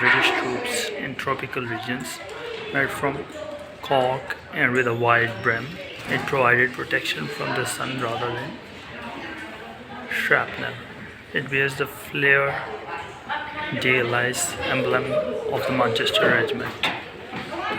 British troops in tropical regions, made from cork and with a wide brim. It provided protection from the sun rather than shrapnel. It bears the fleur de lis emblem of the Manchester Regiment.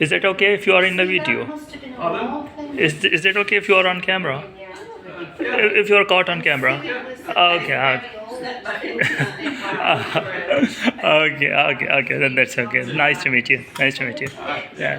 Is that okay if you are in the video? Is that okay if you are on camera? If you are caught on camera? Okay. Okay. Then that's okay. Nice to meet you. Yeah.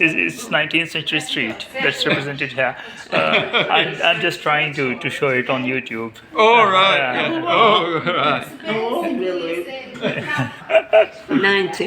It's 19th century street that's represented here. I'm just trying to show it on YouTube. Oh, right. Oh, right. 90.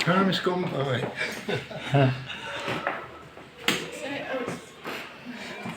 Time's gone by.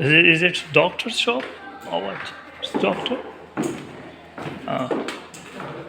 Is it doctor's shop or what? Doctor?